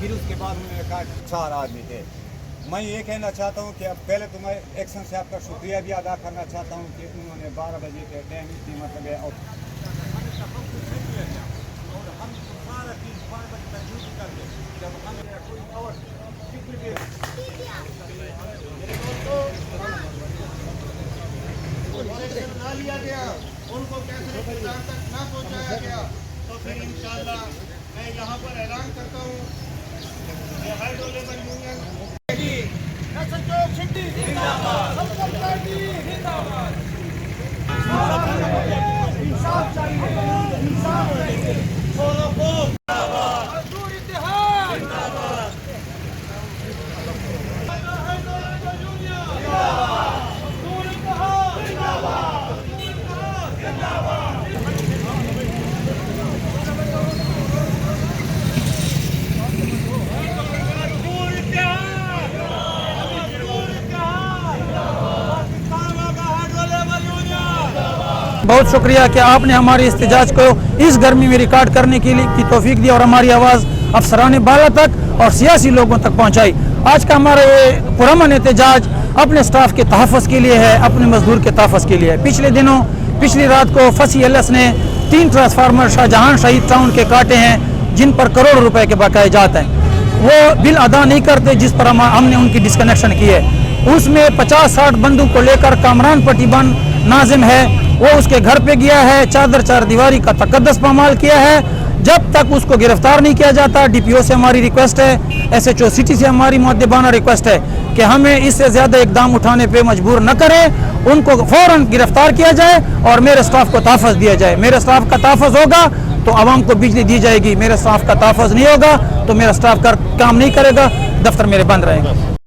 फिर उसके बाद उन्होंने कहा 4 आदमी थे। मैं ये कहना चाहता हूँ कि अब पहले तो मैं एक्शन से आपका शुक्रिया भी अदा करना चाहता हूँ कि उन्होंने 12 बजे के टाइम की मतलब है और हम सारा चीज़ 5 बजे तक ड्यूटी कर दे। जब हमें कोई और फिक्र भी ना लिया गया, उनको कैसे इंतजार तक ना पहुंचाया गया, तो फिर इंशाअल्लाह मैं यहाँ पर ऐलान करता हूँ कि हाइड्रो लेबर यूनियन बहुत शुक्रिया कि आपने हमारे इस्तेजाज को इस गर्मी में रिकॉर्ड करने के लिए की तौफीक दी और हमारी आवाज़ अफसरान बाला तक और सियासी लोगों तक पहुंचाई। आज का हमारा ये पुरअमन एहतजाज अपने स्टाफ के तहफ़्फ़ुज़ के लिए है, अपने मजदूर के तहफ़्फ़ुज़ के लिए है। पिछली रात को फसी एलएस ने 3 ट्रांसफार्मर शाहजहां शहीद टाउन के काटे हैं जिन पर करोड़ रुपए के बकाए जात हैं। वो बिल अदा नहीं करते जिस पर हमने उनकी डिस्कनेक्शन की है। उसमें 50-60 बंदूक को लेकर कामरान पट्टी बन नाजिम है, वो उसके घर पे गया है, चादर चार दीवारी का तकद्दस पामाल किया है। जब तक उसको गिरफ्तार नहीं किया जाता, डीपीओ से हमारी रिक्वेस्ट है, एसएचओ सिटी से हमारी मुअद्दबाना रिक्वेस्ट है कि हमें इससे ज़्यादा इकदाम उठाने पे मजबूर न करें, उनको फ़ौरन गिरफ्तार किया जाए और मेरे स्टाफ को तहफ़्फ़ुज़ दिया जाए। मेरे स्टाफ का तहफ़्फ़ुज़ होगा तो आवाम को बिजली दी जाएगी, मेरे स्टाफ का तहफ़्फ़ुज़ नहीं होगा तो मेरा स्टाफ काम नहीं करेगा, दफ्तर मेरे बंद रहेंगे।